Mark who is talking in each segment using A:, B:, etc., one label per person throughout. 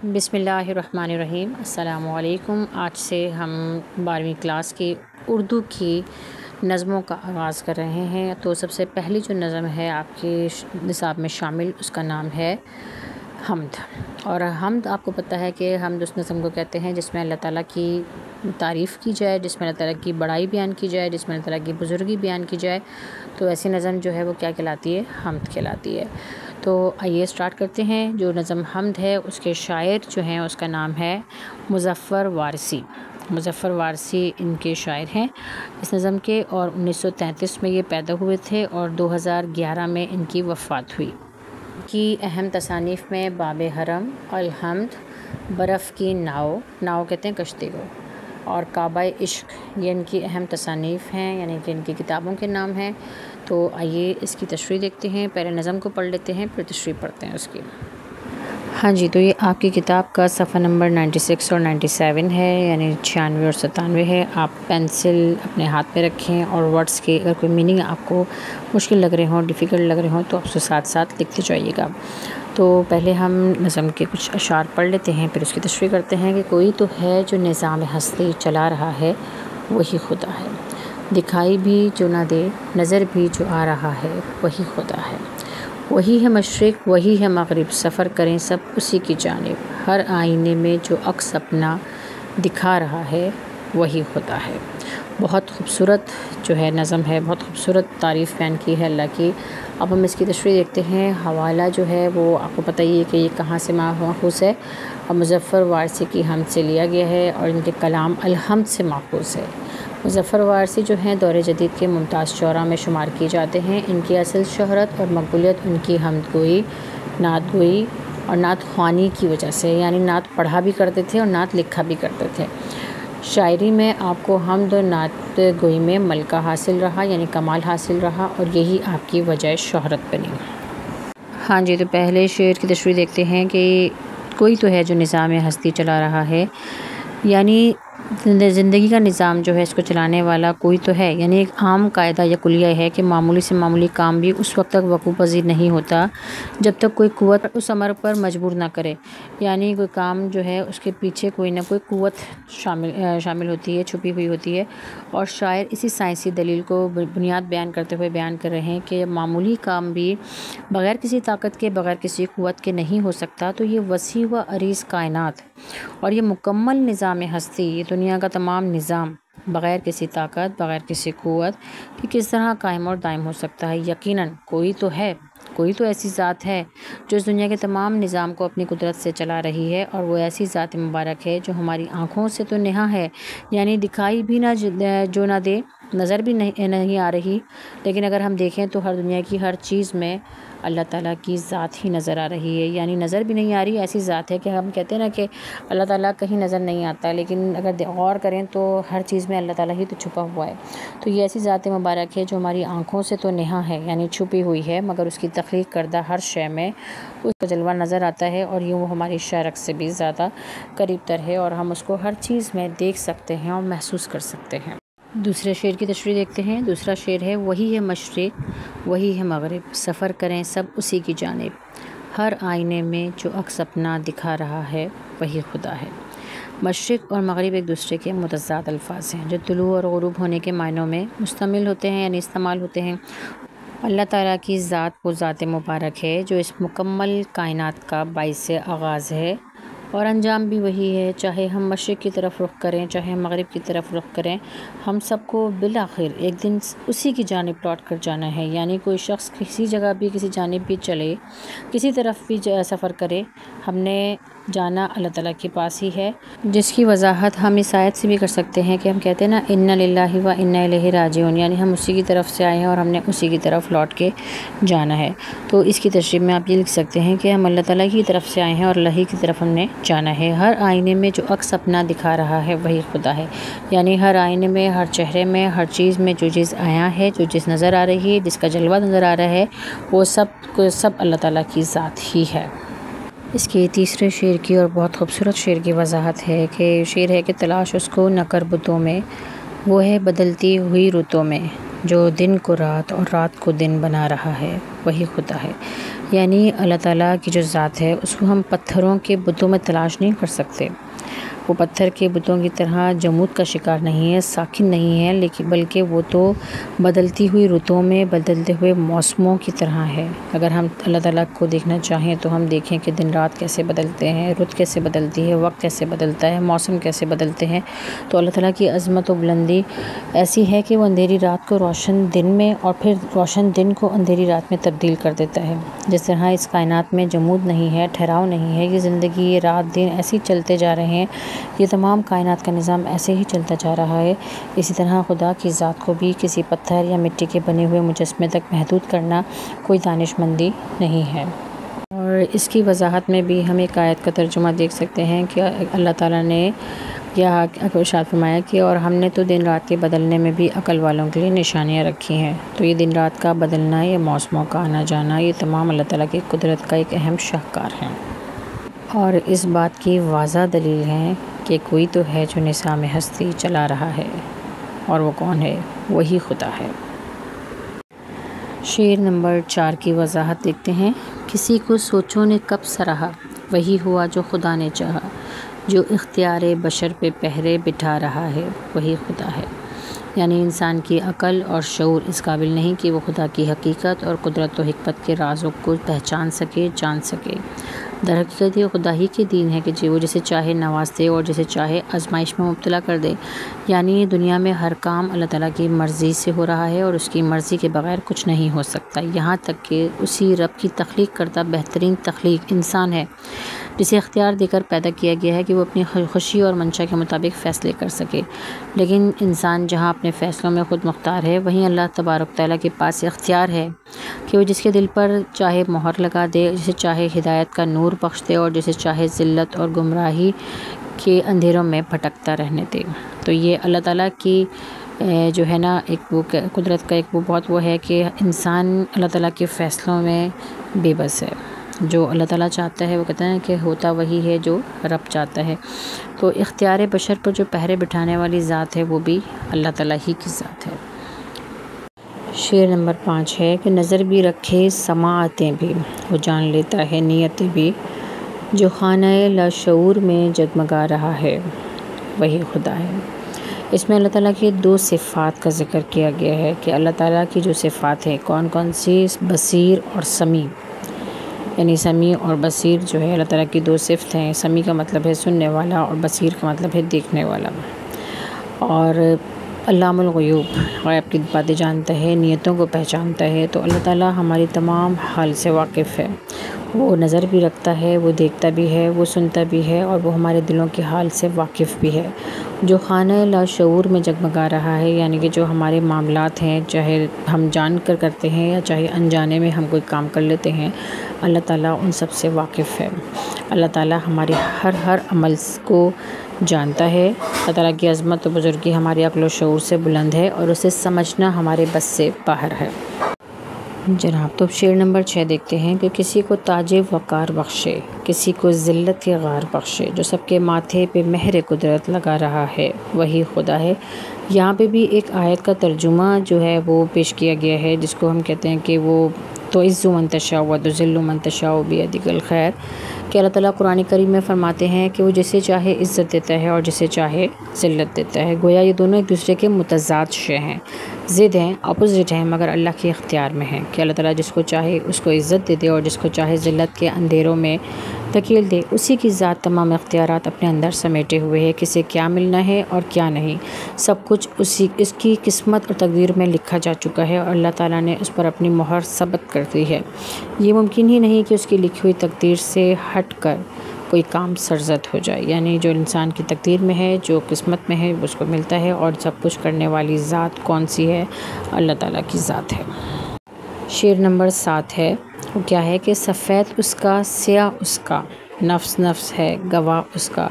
A: बिस्मिल्लाहिर्रहमानिर्रहीम। अस्सलामुअलैकुम। आज से हम 12वीं क्लास की उर्दू की नज़मों का आगाज़ कर रहे हैं। तो सबसे पहली जो नज़म है आपके निसाब में शामिल, उसका नाम है हम्द। और हम्द आपको पता है कि हम्द उस नज़म को कहते हैं जिसमें अल्लाह ताला की तारीफ़ की जाए, जिसमें अल्लाह ताला की बड़ाई बयान की जाए, जिसमें अल्लाह ताला की बुज़ुर्गी बयान की जाए। तो ऐसी नज़म जो है वो क्या कहलाती है? हम्द कहलाती है। तो आइए स्टार्ट करते हैं। जो नज़म हम्द है उसके शायर जो हैं उसका नाम है मुज़फ़्फ़र वारसी। मुज़फ़्फ़र वारसी इनके शायर हैं इस नज़म के, और 1933 में ये पैदा हुए थे और 2011 में इनकी वफ़ात हुई। की अहम तसानीफ़ में बाब हरम, अल हम्द, बर्फ़ की नाव, नाव कहते हैं कश्ती को, और काबा इश्क, ये इनकी अहम तसानीफ़ हैं, यानी कि इनकी किताबों के नाम हैं। तो आइए इसकी तशरीह देखते हैं। पहले नज़म को पढ़ लेते हैं, फिर तशरीह पढ़ते हैं उसकी। हाँ जी, तो ये आपकी किताब का सफ़ा नंबर 96 और 97 है, यानी 96 और 97 है। आप पेंसिल अपने हाथ में रखें और वर्ड्स के अगर कोई मीनिंग आपको मुश्किल लग रहे हों, डिफ़िकल्ट लग रहे हों, तो आप उसके साथ साथ लिखते जाइएगा। तो पहले हम नज़म के कुछ अशार पढ़ लेते हैं, फिर उसकी तशरीह करते हैं कि कोई तो है जो निज़ाम हस्ती चला रहा है, वही खुदा है। दिखाई भी जो ना दे, नज़र भी जो आ रहा है, वही खुदा है। वही है मशरिक़, वही है मग़रिब, सफ़र करें सब उसी की जानिब। हर आईने में जो अक्स अपना दिखा रहा है, वही खुदा है। बहुत खूबसूरत जो है नज़म है, बहुत खूबसूरत तारीफ़ बयान की है अल्लाह की। अब हम इसकी तशरीह देखते हैं। हवाला जो है वो आपको पता ही है कि ये कहाँ से माख़ूज़ है, और मुज़फ़्फ़र वारसी की हम्द से लिया गया है, और इनके कलाम अल हम्द से माख़ूज़ है। मुज़फ़्फ़र वारसी जो हैं दौर जदीद के मुमताज़ शौरा में शुमार किए जाते हैं। इनकी असल शोहरत और मकबूलियत उनकी हम्द गोई, नात गोई और नात ख़्वानी की वजह से, यानी नात पढ़ा भी करते थे और नात लिखा भी करते थे। शायरी में आपको हम्द और नात गोई में मलका हासिल रहा, यानी कमाल हासिल रहा, और यही आपकी वजह शोहरत बनी। हाँ जी, तो पहले शेर की तशरीह देखते हैं कि कोई तो है जो निज़ाम हस्ती चला रहा है, यानी ज़िंदगी का निज़ाम जो है इसको चलाने वाला कोई तो है। यानी एक आम कायदा या कुलिया है कि मामूली से मामूली काम भी उस वक्त तक वक़ूफ़ पज़ीर नहीं होता जब तक कोई क़ुव्वत उस अमर पर मजबूर ना करे। यानी कोई काम जो है उसके पीछे कोई ना कोई क़ुव्वत शामिल होती है, छुपी हुई होती है। और शायर इसी साइंसी दलील को बुनियाद बयान करते हुए बयान कर रहे हैं कि मामूली काम भी बग़ैर किसी ताकत के, बग़ैर किसी क़ुव्वत के नहीं हो सकता। तो ये वसी व अरीज़ कायनात और ये मुकम्मल निज़ाम हस्ती, ये दुनिया का तमाम निज़ाम बग़ैर किसी ताकत, बग़ैर किसी क़ुव्वत कि किस तरह कायम और दायम हो सकता है। यकीनन कोई तो है, कोई तो ऐसी ज़ात है जो इस दुनिया के तमाम निज़ाम को अपनी कुदरत से चला रही है, और वो ऐसी ज़ात मुबारक है जो हमारी आँखों से तो नेहा है, यानी दिखाई भी ना जो ना दे, नज़र भी नहीं आ रही, लेकिन अगर हम देखें तो हर दुनिया की हर चीज़ में अल्लाह ताला की ज़ात ही नज़र आ रही है। यानी नज़र भी नहीं आ रही, ऐसी ज़ात है कि हम कहते हैं ना कि अल्लाह ताला कहीं नज़र नहीं आता, लेकिन अगर गौर करें तो हर चीज़ में अल्लाह ताला ही तो छुपा हुआ है। तो ये ऐसी ज़ात मुबारक है जो हमारी आँखों से तो नेहा है, यानी छुपी हुई है, मगर उसकी तख्लीक करदा हर शय में उसका जलवा नज़र आता है, और यूँ वो हमारी शारक से भी ज़्यादा करीब तर है, और हम उसको हर चीज़ में देख सकते हैं और महसूस कर सकते हैं। दूसरे शेर की तशरीह देखते हैं। दूसरा शेर है वही है मशरिक़, वही है मग़रिब, सफ़र करें सब उसी की जानिब। हर आईने में जो अक्स अपना दिखा रहा है, वही खुदा है। मशरिक़ और मग़रिब एक दूसरे के मुतज़ाद अल्फाज हैं जो तुलू और ग़ुरूब होने के मायनों में मुस्तमिल होते हैं, यानी इस्तेमाल होते हैं। अल्लाह ताला की ज़ात वो ज़ात मुबारक है जो इस मुकम्मल कायनात का बाइस आगाज़ है, और अंजाम भी वही है। चाहे हम मशरिक़ की तरफ रुख़ करें, चाहे मग़रिब की तरफ रुख़ करें, हम सबको बिलाखिर एक दिन उसी की जानिब लौट कर जाना है। यानी कोई शख्स किसी जगह भी, किसी जानिब भी चले, किसी तरफ भी सफ़र करे, हमने जाना अल्लाह ताला के पास ही है, जिसकी वजाहत हम इस आयत से भी कर सकते हैं कि हम कहते हैं ना, इन्ना लिल्लाहि व इन्ना इलैहि राजिऊन, यानी हम उसी की तरफ से आए हैं और हमने उसी की तरफ लौट के जाना है। तो इसकी तशरीह में आप ये लिख सकते हैं कि हम अल्लाह ताला की तरफ से आए हैं और अल्लाह की तरफ हमने जाना है। हर आईने में जो अक्स अपना दिखा रहा है, वही खुदा है। यानी हर आईने में, हर चेहरे में, हर चीज़ में जो चीज़ आया है, जो चीज़ नज़र आ रही है, जिसका जलवा नज़र आ रहा है, वो सब अल्लाह ताला की ज़ात ही है। इसके तीसरे शेर की और बहुत खूबसूरत शेर की वजाहत है कि शेर है कि तलाश उसको न कर बुतों में, वो है बदलती हुई रुतों में, जो दिन को रात और रात को दिन बना रहा है, वही खुदा है। यानी अल्लाह ताला की जो ज़ात है उसको हम पत्थरों के बुतों में तलाश नहीं कर सकते। वो पत्थर के बुतों की तरह जमूद का शिकार नहीं है, साकिन नहीं है, लेकिन बल्कि वो तो बदलती हुई रुतों में बदलते हुए मौसमों की तरह है। अगर हम अल्लाह ताला को देखना चाहें तो हम देखें कि दिन रात कैसे बदलते हैं, रुत कैसे बदलती है, वक्त कैसे बदलता है, मौसम कैसे बदलते हैं। तो अल्लाह ताला की अज़मत और बुलंदी ऐसी है कि वो अंधेरी रात को रोशन दिन में और फिर रोशन दिन को अंधेरी रात में तब्दील कर देता है। जिस तरह इस कायनात में जमूद नहीं है, ठहराव नहीं है, ये ज़िंदगी, ये रात दिन ऐसे ही चलते जा रहे हैं, ये तमाम कायनात का निज़ाम ऐसे ही चलता जा रहा है। इसी तरह खुदा की ज़ात को भी किसी पत्थर या मिट्टी के बने हुए मुजस्मे तक महदूद करना कोई दानिशमंदी नहीं है। और इसकी वजाहत में भी हम एक आयत का तर्जुमा देख सकते हैं कि अल्लाह ताला ने यह इरशाद फरमाया कि और हमने तो दिन रात के बदलने में भी अकल वालों के लिए निशानियाँ रखी हैं। तो ये दिन रात का बदलना, ये मौसमों का आना जाना, ये तमाम अल्लाह ताला की कुदरत का एक अहम शाहकार है। और इस बात की वाज़ह दलील है कि कोई तो है जो निज़ाम हस्ती चला रहा है, और वो कौन है? वही खुदा है। शेर नंबर 4 की वजाहत देखते हैं। किसी को सोचों ने कब सराहा, वही हुआ जो खुदा ने चाहा। जो इख्तियार बशर पे पहरे बिठा रहा है, वही खुदा है। यानी इंसान की अकल और शऊर इस काबिल नहीं कि वो खुदा की हकीकत और कुदरत और हिकमत के राज़ों को पहचान सके, जान सके। दर हकीकत ये खुदा ही के दीन है कि वो जिसे चाहे नवाज दे और जिसे चाहे आजमाइश में मुब्तला कर दे। यानी दुनिया में हर काम अल्लाह ताला की मर्ज़ी से हो रहा है और उसकी मर्ज़ी के बग़ैर कुछ नहीं हो सकता। यहाँ तक कि उसी रब की तख्लीक करता बेहतरीन तख्लीक इंसान है, जिसे इख्तियार देकर पैदा किया गया है कि वो अपनी खुशी और मंशा के मुताबिक फ़ैसले कर सके। लेकिन इंसान जहाँ अपने फ़ैसलों में ख़ुद मुख्तार है, वहीं अल्लाह तबारक तआला के पास इख्तियार है कि वो जिसके दिल पर चाहे मोहर लगा दे, जिसे चाहे हिदायत का नूर बख्श दे और जिसे चाहे ज़िल्लत और गुमराही के अंधेरों में भटकता रहने दे। तो ये अल्लाह ताला की जो है ना एक वो कुदरत का एक वो बहुत वो है कि इंसान अल्लाह ताला के फ़ैसलों में बेबस है। जो अल्लाह ताला चाहता है वो कहते हैं कि होता वही है जो रब चाहता है। तो इख्तियार बशर पर जो पहरे बिठाने वाली ज़ात है वो भी अल्लाह ताला ही की ज़ात है। शेर नंबर 5 है कि नज़र भी रखे समाअतें भी, वो जान लेता है नीयतें भी। जो खानाए लाशऊर में जगमगा रहा है, वही खुदा है। इसमें अल्लाह ताला की 2 सिफ़ात का ज़िक्र किया गया है कि अल्लाह ताला की जो सिफ़ात है कौन कौन सी, बसीर और समी। यानी समी और बसीर जो है अल्लाह ताला की 2 सिफ़त हैं। समी का मतलब है सुनने वाला और बसीर का मतलब है देखने वाला। और अल्लामुल ग़ुयूब, गैब की बातें जानता है, नीयतों को पहचानता है। तो अल्लाह ताला हमारी तमाम हाल से वाकिफ़ है। वो नज़र भी रखता है, वो देखता भी है, वो सुनता भी है और वो हमारे दिलों के हाल से वाकिफ़ भी है। जो खाना लाशऊर में जगमगा रहा है, यानी कि जो हमारे मामलात हैं, चाहे हम जान कर करते हैं या चाहे अनजाने में हम कोई काम कर लेते हैं, अल्लाह ताला उन सब से वाकिफ़ है। अल्लाह ताला हमारे हर अमल को जानता है। अल्लाह ताला की अज़मत और बुज़ुर्गी हमारी अक़्ल और शऊर से बुलंद है और उसे समझना हमारे बस से बाहर है। जनाब, तो शेर नंबर 6 देखते हैं कि किसी को ताजे वक़ार बख्शे, किसी को ज़िल्लत के गार बख्शे। जो सबके माथे पे मेहर कुदरत लगा रहा है, वही खुदा है। यहाँ पे भी एक आयत का तर्जुमा जो है वो पेश किया गया है, जिसको हम कहते हैं कि वो तो इज़्ज़ु मन तशाउ व तुज़िल्लु मन तशाउ बियदिकल खैर, कि अल्लाह ताला कुरान करीम में फ़रमाते हैं कि वो जिसे चाहे इज़्ज़त देता है और जिसे चाहे ज़िल्लत देता है। गोया ये दोनों एक दूसरे के मुतज़ाद शे हैं, ज़िद हैं, अपोज़िट हैं, मगर अल्लाह के इख्तियार में हैं कि अल्लाह ताला जिसको चाहे उसको इज़्ज़त दे दे और जिसको चाहे ज़िल्लत के अंधेरों में धकेल दे। उसी की ज़ात तमाम इख्तियारात अपने अंदर समेटे हुए है। किसे क्या मिलना है और क्या नहीं, सब कुछ इसकी किस्मत और तकदीर में लिखा जा चुका है और अल्लाह ताला ने उस पर अपनी मोहर सबत कर दी है। ये मुमकिन ही नहीं कि उसकी लिखी हुई तकदीर से हट कर कोई काम सरजद हो जाए। यानी जो इंसान की तकदीर में है, जो किस्मत में है, उसको मिलता है। और सब कुछ करने वाली ज़ात कौन सी है? अल्लाह ताला की ज़ात है। शेर नंबर 7 है, वो क्या है कि सफ़ेद उसका, स्याह उसका, नफ्स नफ्स है गवाह उसका,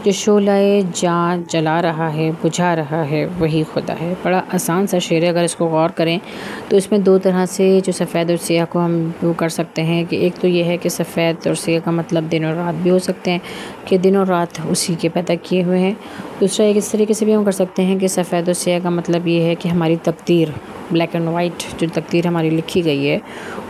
A: जो शोलाए जान जला रहा है बुझा रहा है वही खुदा है। बड़ा आसान सा शेर है, अगर इसको गौर करें तो इसमें दो तरह से जो सफ़ेद और सियाह को हम वो कर सकते हैं कि एक तो ये है कि सफ़ेद और सियाह का मतलब दिन और रात भी हो सकते हैं कि दिन और रात उसी के पैदा किए हुए हैं। दूसरा एक इस तरीके से भी हम कर सकते हैं कि सफ़ेद और सियाह का मतलब ये है कि हमारी तकदीर, ब्लैक एंड वाइट जो तकदीर हमारी लिखी गई है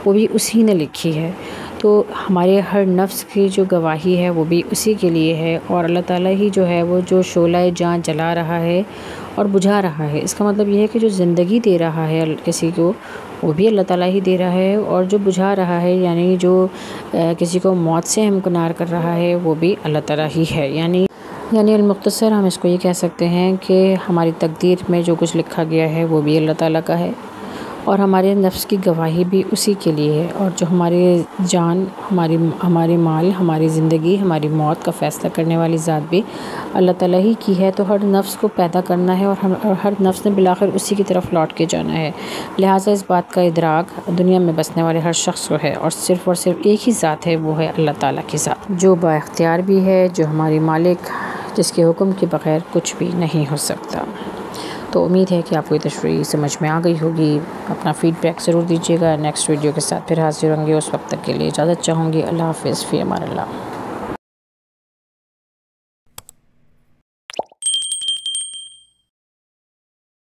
A: वो भी उसी ने लिखी है। तो हमारे हर नफ्स की जो गवाही है वो भी उसी के लिए है, और अल्लाह ताला ही जो है वो जो शोलाए जान जला रहा है और बुझा रहा है। इसका मतलब ये है कि जो ज़िंदगी दे रहा है किसी को वो भी अल्लाह ताला ही दे रहा है, और जो बुझा रहा है यानी जो किसी को मौत से हमकिनार कर रहा है वो भी अल्लाह ताला ही है। यानी अल-मुख्तसर हम इसको ये कह सकते हैं कि हमारी तकदीर में जो कुछ लिखा गया है वो भी अल्लाह ताला का है, और हमारे नफ्स की गवाही भी उसी के लिए है, और जो हमारी जान, हमारी माल, हमारी ज़िंदगी, हमारी मौत का फ़ैसला करने वाली ज़ात भी अल्लाह ताला ही की है। तो हर नफ्स को पैदा करना है और हर नफ्स ने बिलाखिर उसी की तरफ लौट के जाना है। लिहाजा इस बात का इदराक दुनिया में बसने वाले हर शख्स को है, और सिर्फ़ एक ही ज़ात है, वो है अल्लाह ताला की ज़ात, जो बाइख्तियार भी है, जो हमारी मालिक, जिसके हुक्म के बग़ैर कुछ भी नहीं हो सकता। तो उम्मीद है कि आपको ये तशरीह समझ में आ गई होगी। अपना फ़ीडबैक ज़रूर दीजिएगा। नेक्स्ट वीडियो के साथ फिर हाज़िर होंगे, उस वक्त तक के लिए इजाज़त चाहूँगी। अल्लाह हाफ़िज़, फ़ी अमान अल्लाह।